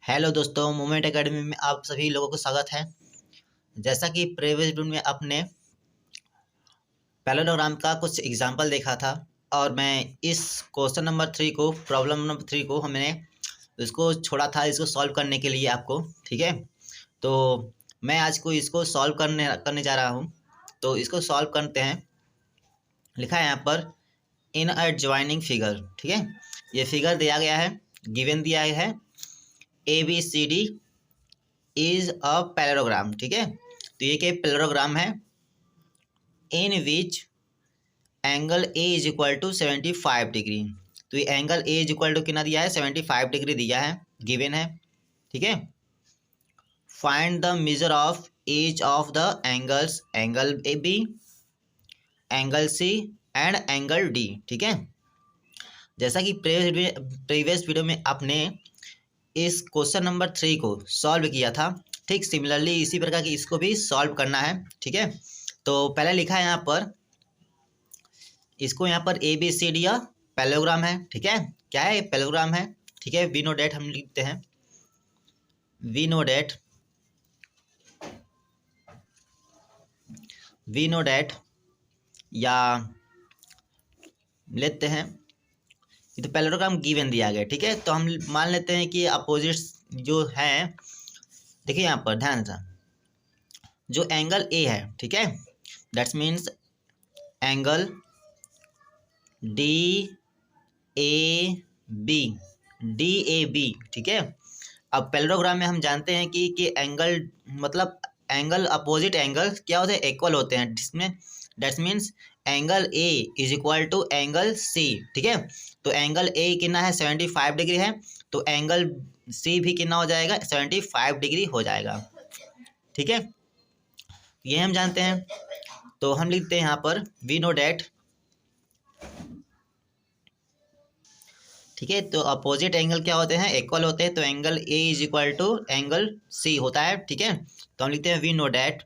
Hello दोस्तों, moment academy में आप सभी लोगों को स्वागत है। जैसा कि प्रीवियस वीडियो में आपने पैरेललोग्राम का कुछ एग्जांपल देखा था और मैं इस क्वेश्चन नंबर 3 को प्रॉब्लम नंबर 3 को हमने इसको छोड़ा था इसको सॉल्व करने के लिए आपको। ठीक है, तो मैं आज को इसको सॉल्व करने जा रहा हूँ। तो इसको सॉल्व करते हैं। लिखा है यहाँ पर इन अ ज्वाइनिंग फिगर। ठीक है, ये फिगर दिया गया है, गिवन दिया है ABCD इज अ पैरेललोग्राम। ठीक है, तो ये क्या पैरेललोग्राम है in which angle A is equal to 75 degree. तो ये angle A is equal to कितना दिया है, 75 डिग्री दिया है, गिवन है। ठीक है, find the measure of each of the angles, angle A B, angle C and angle D. ठीक है, जैसा कि प्रीवियस वीडियो में आपने इस क्वेश्चन नंबर 3 को सॉल्व किया था, ठीक सिमिलरली इसी प्रकार की इसको भी सॉल्व करना है। ठीक है, तो पहले लिखा है यहाँ पर, इसको यहाँ पर ABCD या पैरेललोग्राम है। ठीक है, क्या है, पैरेललोग्राम है। ठीक है, वी नो डेट हम लिखते हैं, वी नो डेट या लेते हैं, ये तो पैरेललोग्राम गिवन दिया गया। ठीक है, तो हम मान लेते हैं कि अपोजिट्स जो हैं, देखिए यहाँ पर ध्यान से, जो एंगल ए है, ठीक है, दैट्स मीन्स एंगल DAB, ठीक है। अब पैरेललोग्राम में हम जानते हैं कि एंगल मतलब एंगल अपोजिट एंगल क्या होते हैं, इक्वल होते हैं, जिसमें that's means angle A is equal to angle C. ठीक है, तो एंगल ए कितना है, 75 डिग्री है, तो एंगल सी भी कितना हो जाएगा, 75 डिग्री हो जाएगा। ठीक है, ये हम जानते हैं। तो हम लिखते हैं यहाँ पर वी नो डेट। ठीक है, तो अपोजिट एंगल क्या होते हैं, इक्वल होते हैं, तो angle A is equal to angle C होता है। ठीक है, तो हम लिखते हैं we know that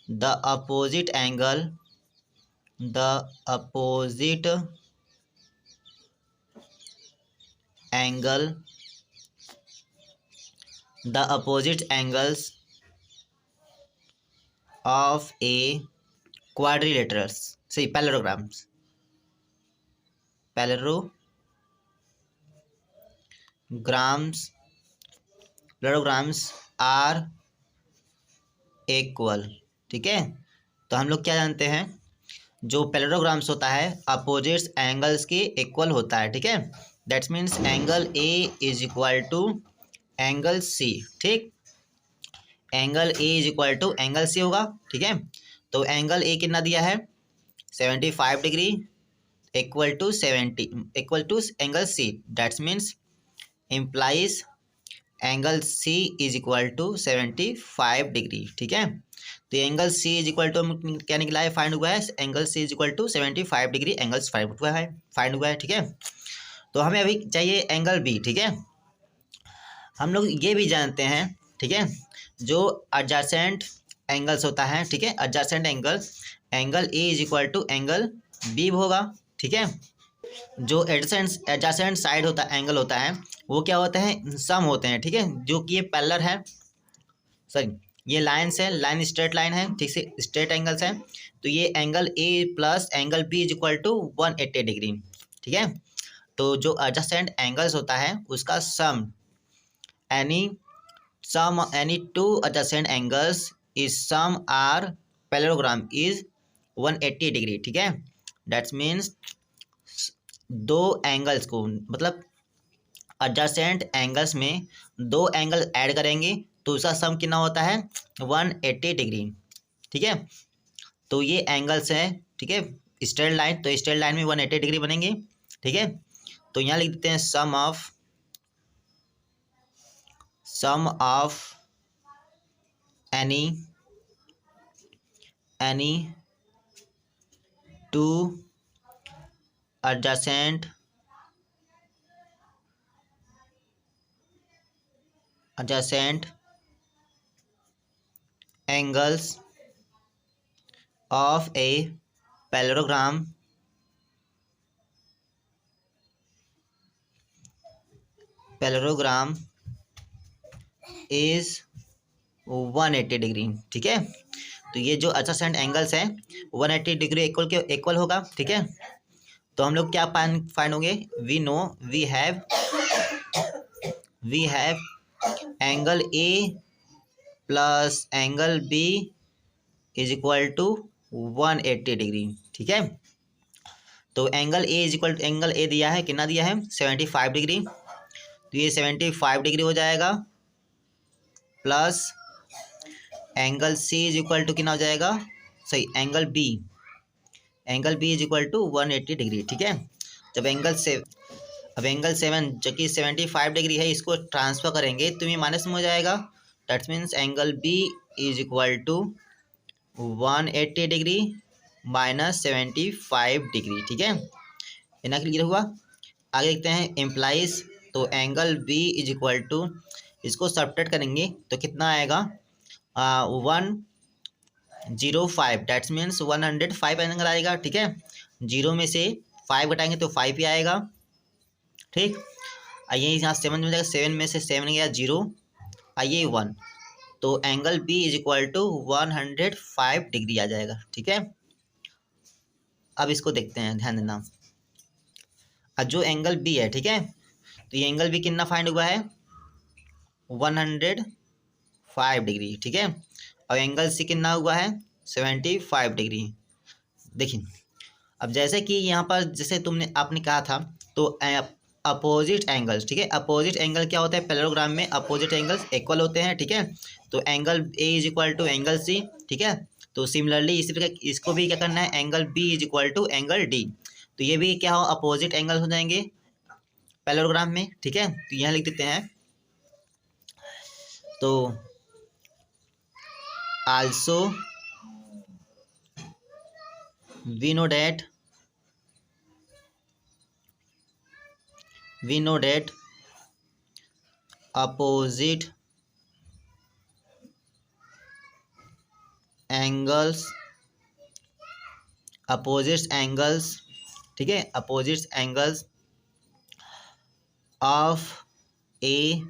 the opposite angle the opposite angles of a quadrilaterals, see parallelograms are equal। ठीक है, तो हम लोग क्या जानते हैं, जो पैरेललोग्राम्स होता है अपोजिट्स एंगल्स के इक्वल होता है। ठीक है, that's means angle A is equal to angle C. ठीक, angle A is equal to angle C होगा। ठीक है, तो एंगल ए कितना दिया है, 75 degree equal to angle C, that's means implies angle C is equal to 75 degree. ठीक है, तो angle C is equal to क्या निकला है, फाइंड हुआ है, angle C is equal to 75 degree angles find हुआ है। ठीक है, तो हमें अभी चाहिए एंगल बी। ठीक है, हम लोग ये भी जानते हैं, ठीक है, जो एडजेसेंट एंगल्स होता है, ठीक है, adjacent angle A is equal to angle B होगा। ठीक है, जो एडजेसेंट साइड होता है एंगल होता है वो क्या होता है, सम होते हैं। ठीक है, जो कि ये पैरेलल है, सॉरी ये लाइन्स है, लाइन स्ट्रेट लाइन है, ठीक से स्ट्रेट एंगल्स हैं, तो ये angle A plus angle B is equal to 180 degree. ठीक है, तो जो एडजेसेंट एंगल्स होता है उसका sum any two adjacent angles is sum are parallelogram is 180 degree. ठीक है, दैट्स मीन्स दो एंगल्स को मतलब एडजेसेंट एंगल्स में दो एंगल ऐड करेंगे तो उसका सम कितना होता है, 180 डिग्री। ठीक है, तो ये एंगल्स हैं, ठीक है, स्ट्रेट लाइन, तो स्ट्रेट लाइन में 180 डिग्री बनेंगे। ठीक है, तो यहाँ लिख देते हैं sum of any two adjacent angles of a parallelogram is 180 degree. ठीक है, तो ये जो एडजेसेंट एंगल्स हैं 180 डिग्री इक्वल के इक्वल होगा। ठीक है, तो हम लोग क्या फाइंड होंगे, we know we have angle A plus angle B is equal to 180 degree. ठीक है, तो angle A is equal to angle A दिया है, कितना दिया है 75 डिग्री, तो ये 75 डिग्री हो जाएगा plus angle C is equal to कितना हो जाएगा, सही angle B is equal to 180 degree. ठीक है, जब अब एंगल 7 जो कि 75 डिग्री है इसको ट्रांसफर करेंगे तो ये माइनस में हो जाएगा, that means angle B is equal to 180 degree minus 75 degree. ठीक है, इतना क्लियर हुआ। आगे देखते हैं इम्प्लाइज, तो angle B is equal to, इसको सब्ट्रैक्ट करेंगे तो कितना आएगा 105, डैट्स मीन्स 105 एंगल आएगा। ठीक है, जीरो में से 5 घटाएंगे तो 5 ही आएगा। ठीक, आइए यहाँ 7 में जाएगा, 7 में से 7 गया 0, आइए 1, तो angle B is equal to 105 degree आ जाएगा। ठीक है, अब इसको देखते हैं, ध्यान देना। अब जो एंगल बी है, ठीक है, तो ये एंगल बी कितना फाइंड हुआ है 105 डिग्री। ठीक है, और एंगल सी कितना हुआ है 75 डिग्री। देखिए अब जैसे कि यहाँ पर जैसे आपने कहा था, तो अपोजिट एंगल्स, ठीक है, अपोजिट एंगल क्या होता है पैरेललोग्राम में, अपोजिट एंगल्स इक्वल होते हैं। ठीक है, तो angle A is equal to angle C. ठीक है, तो सिमिलरली इसी प्रकार इसको भी क्या करना है, angle B is equal to angle D, तो ये भी क्या हो अपोजिट एंगल हो जाएंगे पैरेललोग्राम में। ठीक है, तो यहाँ लिख देते हैं, तो also we know that opposite angles, ठीक है, opposite angles of a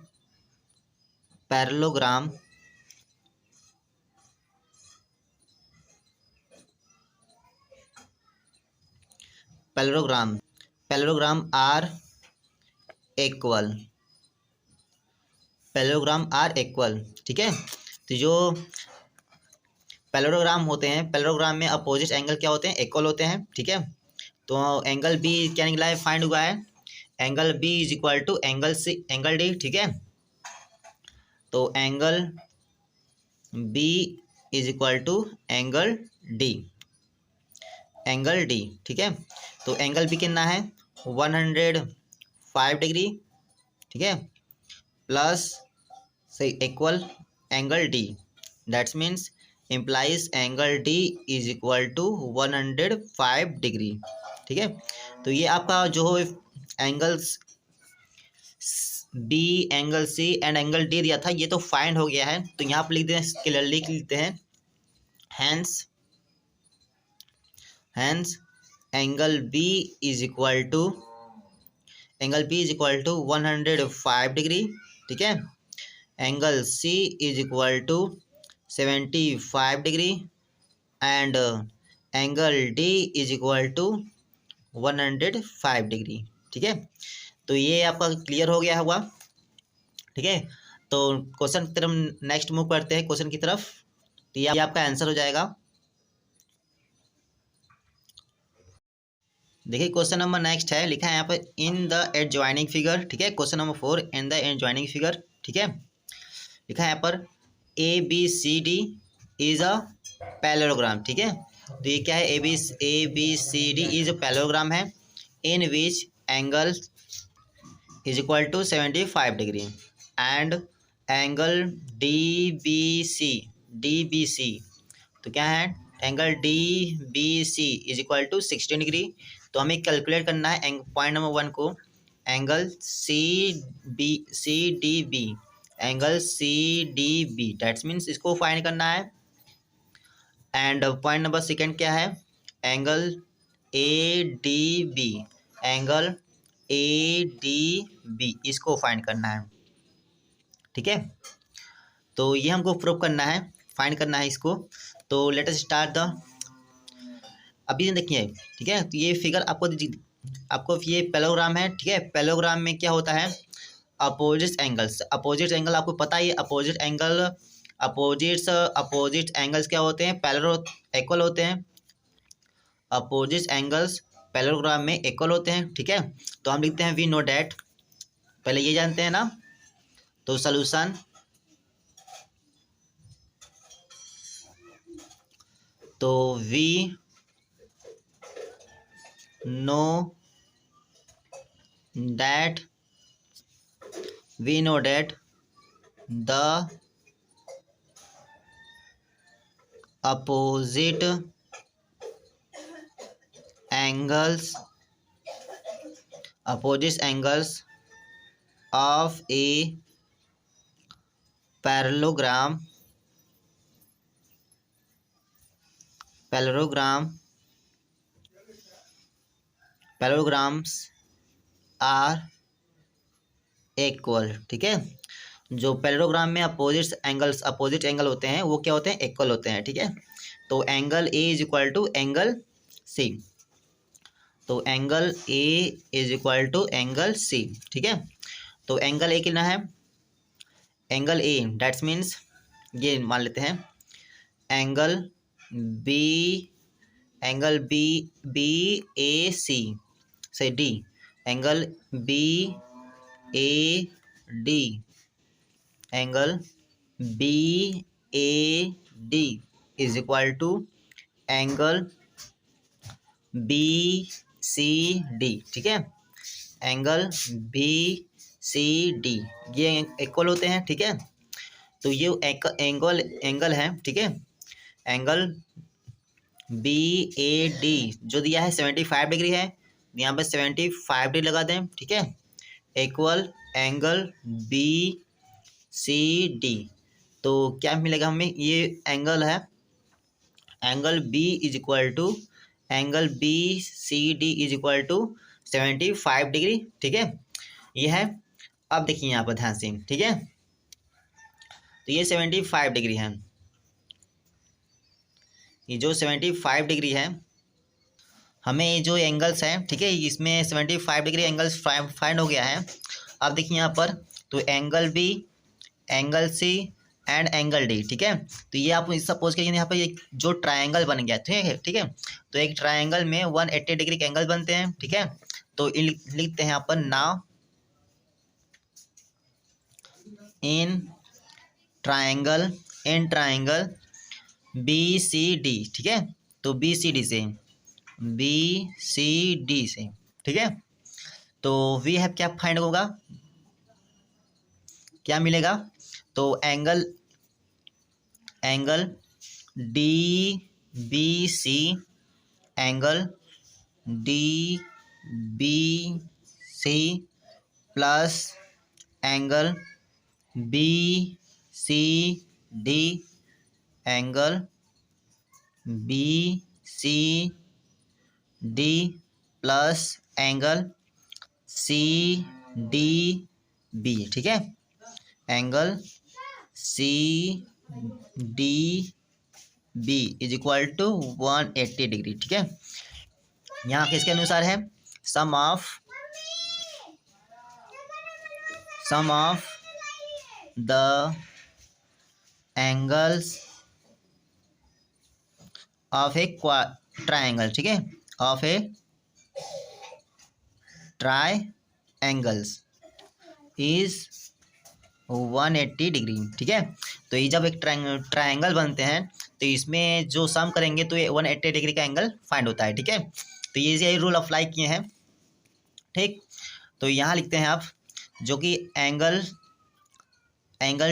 parallelogram are equal, ठीक है, तो जो पैरेललोग्राम होते हैं, पैरेललोग्राम में अपोजिट एंगल क्या होते हैं इक्वल होते हैं। ठीक है, तो एंगल बी क्या निकला है फाइंड हुआ है, angle B is equal to angle D. ठीक है, तो angle B is equal to angle D. ठीक है, तो एंगल बी कितना है 105 डिग्री। ठीक है, प्लस से equal angle D, that's means implies angle D is equal to 105 degree. ठीक है, तो ये आपका जो angles B, angle C and angle D दिया था ये तो फाइंड हो गया है, तो यहाँ पर लिख देते हैं, क्लियरली लिख लेते हैं, hence angle B is equal to 105 degree. ठीक है, angle C is equal to 75 degree and angle D is equal to 105 degree. ठीक है, तो ये आपका क्लियर हो गया होगा। ठीक है, तो क्वेश्चन की तरफ नेक्स्ट मूव करते हैं, क्वेश्चन की तरफ, तो ये आपका आंसर हो जाएगा। देखिए क्वेश्चन नंबर नेक्स्ट है, लिखा है यहाँ पर इन द एडजॉइनिंग फिगर। ठीक है, question number 4 in the adjoining figure. ठीक है, लिखा है यहाँ पर A B C D is a parallelogram. ठीक है, तो ये क्या है, A B C D is a parallelogram है in which angle is equal to 75 degree and angle D B C, तो क्या है angle D B C is equal to 16 degree. तो हमें कैलकुलेट करना है पॉइंट नंबर 1 को, angle C D B, that's means इसको फाइंड करना है। एंड पॉइंट नंबर सेकेंड क्या है, angle A D B, angle A D B इसको फाइंड करना है, ठीक है। तो ये हमको प्रूव करना है, फाइंड करना है इसको। तो लेट अस स्टार्ट द, अभी देखिए, ठीक है। तो ये फिगर आपको ये पैरेललोग्राम है, ठीक है। पैरेललोग्राम में क्या होता है, अपोजिट एंगल्स, अपोजिट एंगल आपको पता ही है, अपोजिट एंगल, अपोजिट एंगल्स क्या होते हैं, पैरेलल इक्वल होते हैं, अपोजिट एंगल्स पैरेललोग्राम में इक्वल होते हैं, ठीक है। तो हम लिखते हैं वी नो डैट, पहले ये जानते हैं ना। तो सॉल्यूशन, तो we know that, the opposite angles of a parallelograms are equal, ठीक है। जो पैरेललोग्राम में अपोजिट एंगल होते हैं वो क्या होते हैं, इक्वल होते हैं, ठीक है। तो angle A is equal to angle C, तो angle A is equal to angle C, ठीक है। तो एंगल ए कितना है, एंगल ए डैट्स मीन्स ये मान लेते हैं एंगल बी ए सी से D, angle B A D, angle B A D is equal to angle B C D, ठीक है। एंगल बी सी डी ये इक्वल होते हैं, ठीक है। तो ये एंगल है, ठीक है। एंगल बी ए डी जो दिया है 75 डिग्री है, यहाँ पे 75 डिग्री लगा दें, ठीक है। Equal angle B C D, तो क्या मिलेगा हमें, ये एंगल है, angle B is equal to angle B C D is equal to 75 degree, ठीक है। ये है, अब देखिए यहाँ पर ध्यान से, ठीक है। तो ये 75 डिग्री है, ये जो 75 डिग्री है, हमें ये जो एंगल्स हैं, ठीक है, इसमें 75 डिग्री एंगल्स फाइंड हो गया है। अब देखिए यहाँ पर, तो angle B, angle C and angle D, ठीक है। तो ये आप सपोज करिए यहाँ पर ये जो ट्रायंगल बन गया, ठीक है, ठीक है। तो एक ट्रायंगल में 180 डिग्री के एंगल बनते हैं, ठीक है। तो लिखते हैं यहाँ पर now in triangle B C D, ठीक है। तो बी सी डी से, ठीक है। तो वी हैव क्या फाइंड होगा, क्या मिलेगा, तो angle D B C, angle D B C plus angle B C D, angle B C D plus angle C D B, ठीक है। Angle C D B is equal to 180 degree, ठीक है। यहाँ किसके अनुसार है, sum of the angles of a triangle, ठीक है, of a triangles is 180 degree, ठीक है। तो ये जब एक ट्रायंगल बनते हैं तो इसमें जो सम करेंगे तो ये 180 डिग्री का एंगल फाइंड होता है, ठीक है। तो ये रूल अप्लाई किए हैं, ठीक। तो यहाँ लिखते हैं आप, जो कि एंगल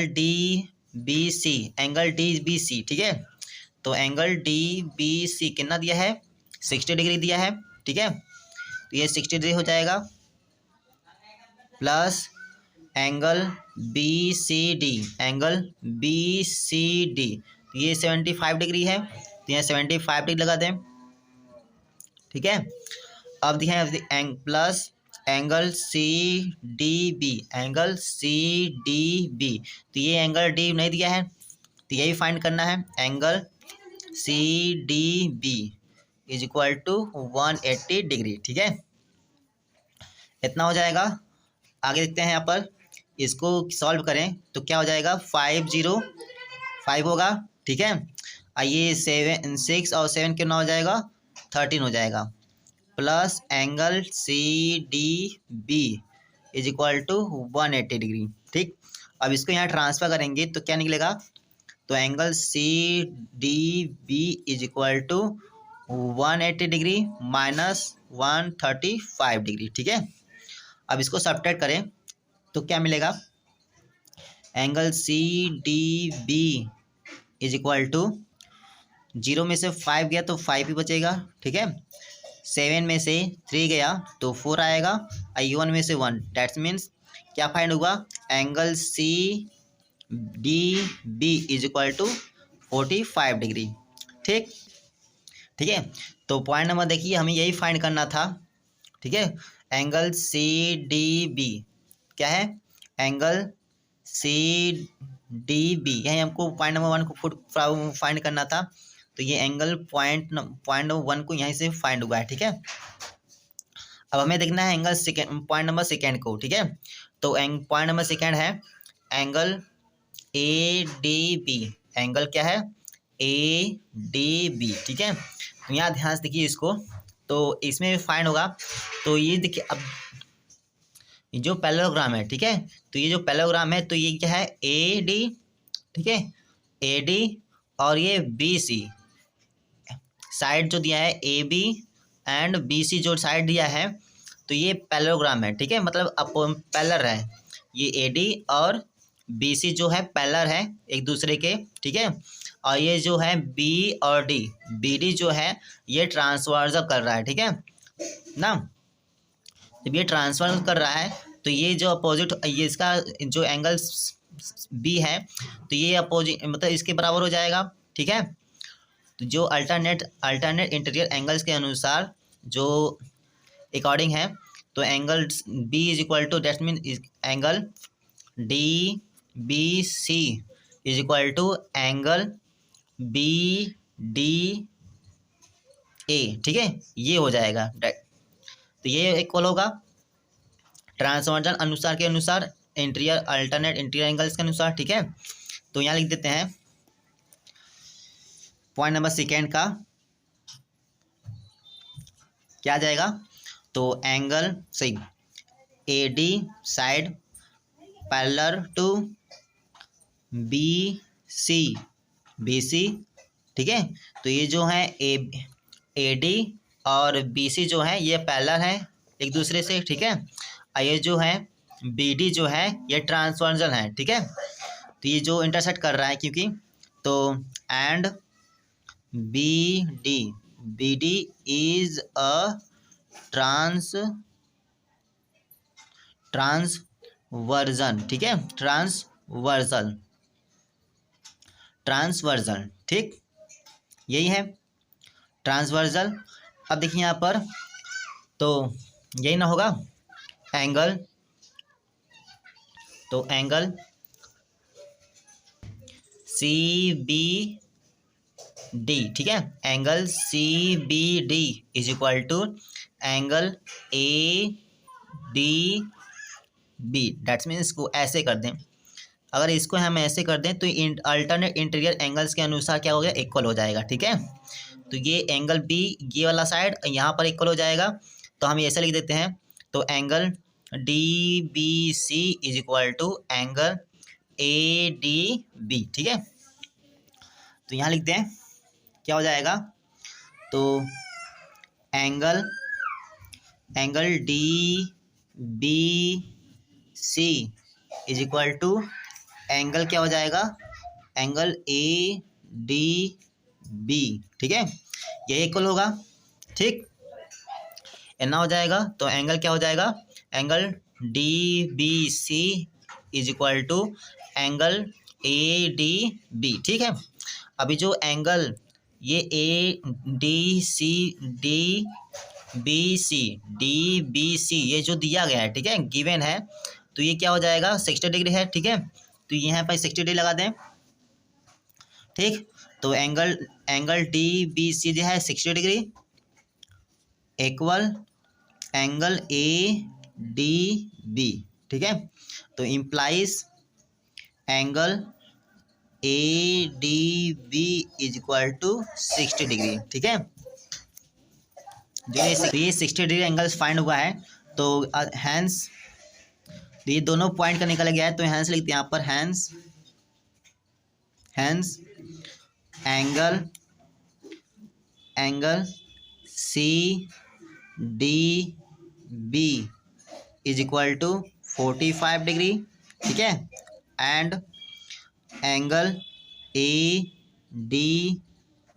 डी बी सी, ठीक है। तो एंगल डी बी सी कितना दिया है, 60 डिग्री दिया है, ठीक है। तो ये 60 डिग्री हो जाएगा, plus angle B C D, ये 75 डिग्री है, तो तो यहाँ 75 डिग्री लगा दें, ठीक है। अब दिखाएं plus angle C D B, angle C D B, तो ये एंगल डी नहीं दिया है तो यही फाइंड करना है। Angle C D B is equal to 180 degree, ठीक है। इतना हो जाएगा। आगे देखते हैं यहाँ पर, इसको सॉल्व करें तो क्या हो जाएगा, 505 होगा, ठीक है। ये 6 और 7 कितना हो जाएगा, 13 हो जाएगा। Plus angle C D B is equal to 180 degree, ठीक। अब इसको यहाँ ट्रांसफर करेंगे तो क्या निकलेगा, तो angle C D B is equal to 180 degree minus 135 degree, ठीक है। अब इसको सब्ट्रैक्ट करें तो क्या मिलेगा, angle C D B is equal to 0 में से 5 गया तो 5 ही बचेगा, ठीक है। 7 में से 3 गया तो 4 आएगा, 1 में से 1, डैट्स मीन्स क्या फाइंड होगा, angle C D B is equal to 45 degree, ठीक, ठीक है। तो पॉइंट नंबर देखिए, हमें यही फाइंड करना था, ठीक है। एंगल सी डी बी क्या है, एंगल सी डी बी, यही हमको पॉइंट नंबर 1 को फाइंड करना था। तो ये एंगल पॉइंट नंबर 1 को यहीं से फाइंड हुआ है, ठीक है। अब हमें देखना है angle second, point number second को, ठीक है। तो पॉइंट नंबर सेकेंड है angle A D B, angle क्या है, ए डी बी, ठीक है। तो यहाँ ध्यान से देखिए इसको, तो इसमें भी फाइंड होगा। तो ये देखिए, अब जो पैरेललोग्राम है, ठीक है, तो ये जो पैरेललोग्राम है तो ये क्या है, ए डी, ठीक है, ए डी, और ये बी सी साइड जो दिया है, A B and B C जो साइड दिया है, तो ये पैरेललोग्राम है, ठीक है, मतलब पैरेलल है, ये ए डी और बी सी जो है पैरेलल है एक दूसरे के, ठीक है। और ये जो है बी और डी, बी डी जो है ये ट्रांसवर्सल कर रहा है, ठीक है ना। जब ये ट्रांसफर कर रहा है तो ये जो अपोजिट, ये इसका जो एंगल बी है तो ये अपोजिट मतलब इसके बराबर हो जाएगा, ठीक है। तो जो अल्टरनेट इंटीरियर एंगल्स के अनुसार जो अकॉर्डिंग है, तो angle B is equal to, that mean angle D B C is equal to angle B D A, ठीक है, ये हो जाएगा। तो ये इक्वल होगा ट्रांसवर्जन अनुसार के अनुसार, इंटीरियर अल्टरनेट इंटीरियर एंगल्स के अनुसार, ठीक है। तो यहाँ लिख देते हैं पॉइंट नंबर सेकेंड का क्या आ जाएगा, तो एंगल सही A D side parallel to B C, ठीक है। तो ये जो है ए डी और बी सी जो है ये पैरेलल है एक दूसरे से, ठीक है। और ये जो है बी डी जो है ये ट्रांसवर्जल है, ठीक है। तो ये जो इंटरसेक्ट कर रहा है क्योंकि, तो and B D is a transversion, ठीक है, ट्रांसवर्जल, ठीक, यही है ट्रांसवर्जल। अब देखिए यहाँ पर, तो यही ना होगा एंगल, तो एंगल सी बी डी, ठीक है, angle C B D is equal to angle A D B, that's means इसको ऐसे कर दें। अगर इसको हम ऐसे कर दें तो अल्टरनेट इंटीरियर एंगल्स के अनुसार क्या हो गया, इक्वल हो जाएगा, ठीक है। तो ये एंगल बी, ये वाला साइड यहाँ पर इक्वल हो जाएगा, तो हम ऐसे लिख देते हैं, तो angle D B C is equal to angle A D B, ठीक है। तो यहाँ लिखते हैं क्या हो जाएगा, तो angle D B C is equal to angle क्या हो जाएगा, एंगल ए डी बी, ठीक है, ये इक्वल होगा, ठीक, इतना हो जाएगा। तो एंगल क्या हो जाएगा, angle D B C is equal to angle A D B, ठीक है। अभी जो एंगल ये A D C D B C ये जो दिया गया है, ठीक है, गिवन है, तो ये क्या हो जाएगा 60 डिग्री है, ठीक है। तो यहाँ पर 60 डिग्री लगा दें, ठीक। तो एंगल डी बी सी जो है 60 degree equal angle A D B, ठीक है। तो implies angle A D B is equal to 60 degree, ठीक है। जो ये 60 डिग्री एंगल्स फाइंड हुआ है, तो हैंस ये दोनों पॉइंट का निकल गया है, तो हैंस लिखते हैं यहाँ पर, hence angle C D B is equal to 45 degree, ठीक है, and angle A D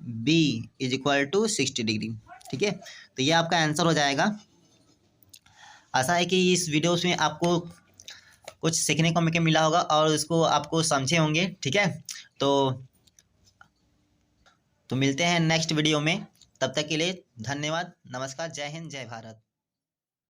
B is equal to 60 degree, ठीक है। तो ये आपका आंसर हो जाएगा। आशा है कि इस वीडियो में आपको कुछ सीखने को मिला होगा और इसको आपको समझे होंगे, ठीक है। तो मिलते हैं नेक्स्ट वीडियो में, तब तक के लिए धन्यवाद, नमस्कार, जय हिंद, जय भारत।